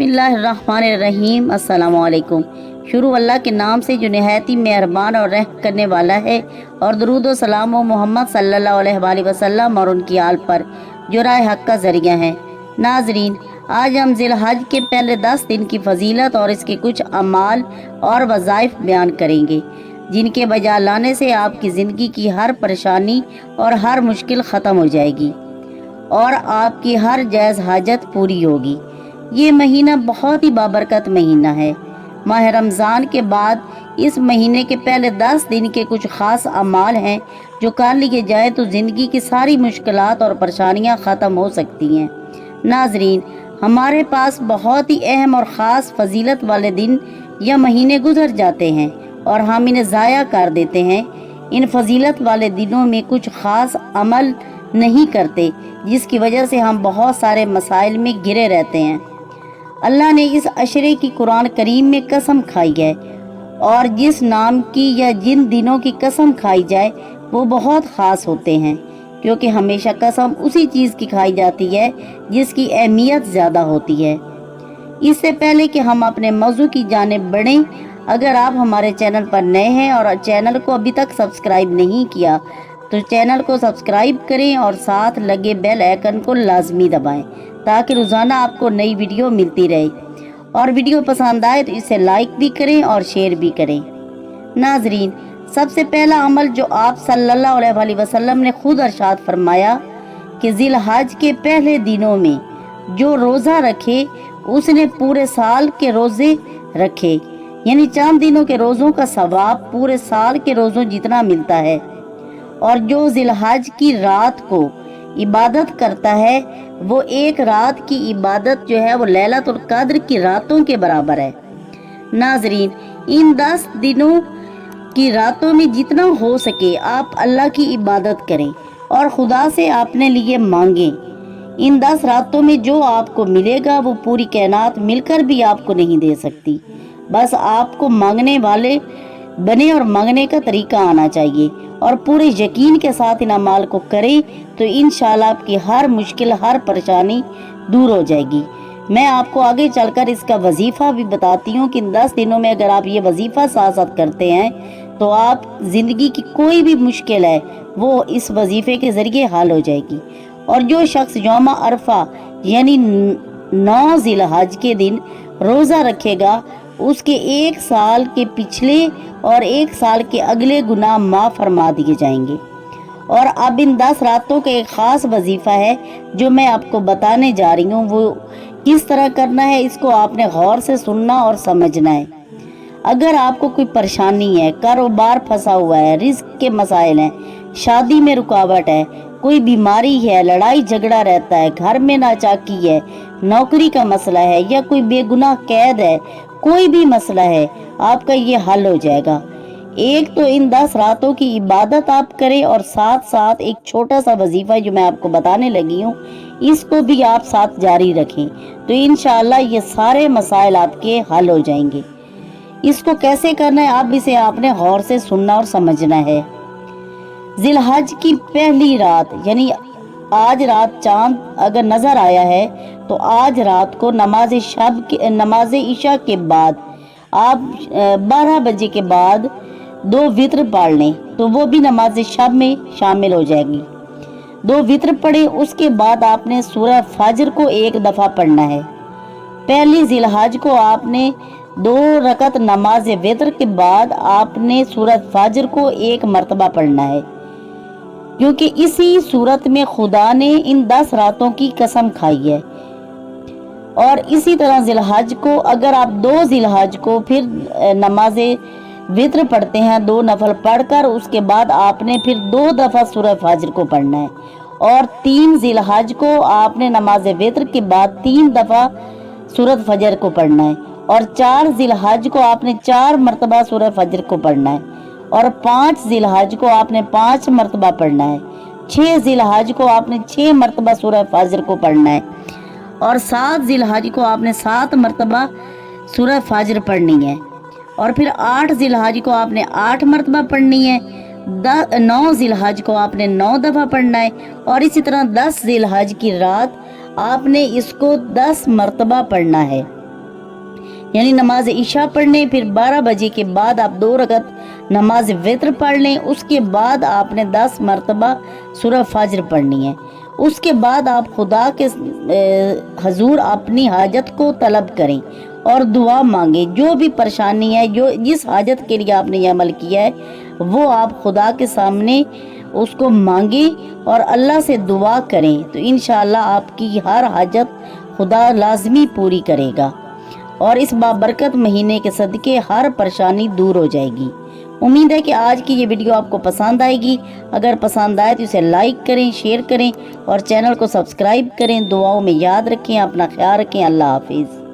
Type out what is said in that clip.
बिस्मिल्लाहिर्रहमानिर्रहीम। अस्सलामु अलैकुम। शुरू अल्लाह के नाम से जो नहायती मेहरबान और रहम करने वाला है, और दरूद व सलाम व मोहम्मद सल्लल्लाहु अलैहि वसल्लम और उनकी आल पर जो राह हक का ज़रिया है। नाजरीन, आज हम ज़िलहज के पहले 10 दिन की फजीलत और इसके कुछ अमाल और वज़ाइफ बयान करेंगे, जिनके बजा लाने से आपकी ज़िंदगी की हर परेशानी और हर मुश्किल ख़त्म हो जाएगी और आपकी हर जायज़ हाजत पूरी होगी। ये महीना बहुत ही बाबरकत महीना है। माह रमज़ान के बाद इस महीने के पहले 10 दिन के कुछ ख़ास अमाल हैं जो कर लिए जाएँ तो ज़िंदगी की सारी मुश्किलात और परेशानियाँ ख़त्म हो सकती हैं। नाजरीन, हमारे पास बहुत ही अहम और ख़ास फजीलत वाले दिन या महीने गुजर जाते हैं और हम इन्हें ज़ाया कर देते हैं। इन फजीलत वाले दिनों में कुछ ख़ास अमल नहीं करते, जिसकी वजह से हम बहुत सारे मसाइल में घिरे रहते हैं। अल्लाह ने इस अशरे की कुरान करीम में कसम खाई है, और जिस नाम की या जिन दिनों की कसम खाई जाए वो बहुत ख़ास होते हैं, क्योंकि हमेशा कसम उसी चीज़ की खाई जाती है जिसकी अहमियत ज़्यादा होती है। इससे पहले कि हम अपने मौजू की जानिब बढ़ें, अगर आप हमारे चैनल पर नए हैं और चैनल को अभी तक सब्सक्राइब नहीं किया तो चैनल को सब्सक्राइब करें और साथ लगे बेल आइकन को लाजमी दबाएं, ताकि रोज़ाना आपको नई वीडियो मिलती रहे। और वीडियो पसंद आए तो इसे लाइक भी करें और शेयर भी करें। नाजरीन, सबसे पहला अमल जो आप सल्लल्लाहु अलैहि वसल्लम ने खुद इरशाद फरमाया कि ज़िलहज के पहले दिनों में जो रोज़ा रखे उसने पूरे साल के रोज़े रखे, यानी चंद दिनों के रोज़ों का सवाब पूरे साल के रोज़ों जितना मिलता है। और जो ज़िलहज की रात को इबादत करता है वो एक रात की इबादत जो है वो लैलतुल कद्र की रातों के बराबर है। नाजरीन, इन 10 दिनों की रातों में जितना हो सके आप अल्लाह की इबादत करें और खुदा से अपने लिए मांगें। इन 10 रातों में जो आपको मिलेगा वो पूरी कायनात मिलकर भी आपको नहीं दे सकती। बस आपको मांगने वाले बने और मांगने का तरीका आना चाहिए, और पूरे यकीन के साथ इन अमाल को करें तो इंशाल्लाह आपकी हर मुश्किल हर परेशानी दूर हो जाएगी। मैं आपको आगे चलकर इसका वजीफ़ा भी बताती हूँ कि इन 10 दिनों में अगर आप ये वजीफ़ा साथ साथ करते हैं तो आप ज़िंदगी की कोई भी मुश्किल है वो इस वजीफ़े के ज़रिए हल हो जाएगी। और जो शख्स यौम अरफा यानी 9 ज़िलहज के दिन रोज़ा रखेगा उसके 1 साल के पिछले और 1 साल के अगले गुनाह माफ़ फरमा दिए जाएंगे। और अब इन 10 रातों का एक ख़ास वजीफ़ा है जो मैं आपको बताने जा रही हूँ। वो किस तरह करना है इसको आपने गौर से सुनना और समझना है। अगर आपको कोई परेशानी है, कारोबार फंसा हुआ है, रिस्क के मसाइल हैं, शादी में रुकावट है, कोई बीमारी है, लड़ाई झगड़ा रहता है, घर में नाचाकी है, नौकरी का मसला है या कोई बेगुनाह कैद है, कोई भी मसला है, आपका ये हल हो जाएगा। एक तो इन 10 रातों की इबादत आप करें और साथ साथ एक छोटा सा वजीफा जो मैं आपको बताने लगी हूँ इसको भी आप साथ जारी रखें, तो इंशाअल्लाह ये सारे मसाइल आपके हल हो जाएंगे। इसको कैसे करना है अब इसे आपने गौर से सुनना और समझना है। ज़िलहज की पहली रात यानी आज रात चांद अगर नज़र आया है तो आज रात को नमाज इशा के बाद आप 12 बजे के बाद 2 वित्र पढ़ लें तो वो भी नमाज शब में शामिल हो जाएगी। 2 वित्र पढ़े, उसके बाद आपने सूरह फजर को 1 दफ़ा पढ़ना है। पहली ज़िलहज को आपने 2 रकत नमाज वित्र के बाद आपने सूरह फजर को 1 मरतबा पढ़ना है, क्योंकि इसी सूरत में खुदा ने इन 10 रातों की कसम खाई है। और इसी तरह ज़िलहज को अगर आप 2 ज़िलहज को फिर नमाज वित्र पढ़ते हैं 2 नफल पढ़कर, उसके बाद आपने फिर 2 दफ़ा सूरह फजर को पढ़ना है। और 3 ज़िलहज को आपने नमाज वित्र के बाद 3 दफ़ा सूरह फजर को पढ़ना है। और 4 ज़िलहज को आपने 4 मरतबा सूरह फजर को पढ़ना है। और 5 ज़िलहज को आपने 5 मरतबा पढ़ना है। 6 ज़िलहज को आपने 6 मरतबा सूरह फजर को पढ़ना है। और 7 ज़िलहज को आपने 7 मरतबा सूरह फजर पढ़नी है। और फिर 8 ज़िलहज को आपने 8 मरतबा पढ़नी है। 9 ज़िलहज को आपने 9 दफ़ा पढ़ना है। और इसी तरह 10 ज़िलहज की रात आपने इसको 10 मरतबा पढ़ना है। یعنی نماز عشاء پڑھ لیں، پھر 12 بجے کے بعد آپ 2 رکعت نماز وتر پڑھ لیں، اس کے بعد آپ نے 10 مرتبہ سورہ فجر پڑھنی ہے۔ اس کے بعد آپ خدا کے حضور اپنی حاجت کو طلب کریں اور دعا مانگیں، جو بھی پریشانی ہے، جس حاجت کے لیے آپ نے یہ عمل کیا ہے وہ آپ خدا کے سامنے اس کو مانگیں اور اللہ سے دعا کریں، تو انشاءاللہ آپ کی ہر حاجت خدا لازمی پوری کرے گا اور اس بابرکت مہینے کے صدقے ہر پریشانی دور ہو جائے گی۔ امید ہے کہ آج کی یہ ویڈیو آپ کو پسند آئے گی۔ اگر پسند آئے تو اسے لائک کریں، شیئر کریں اور چینل کو سبسکرائب کریں۔ دعاؤں میں یاد رکھیں، اپنا خیال رکھیں۔ اللہ حافظ۔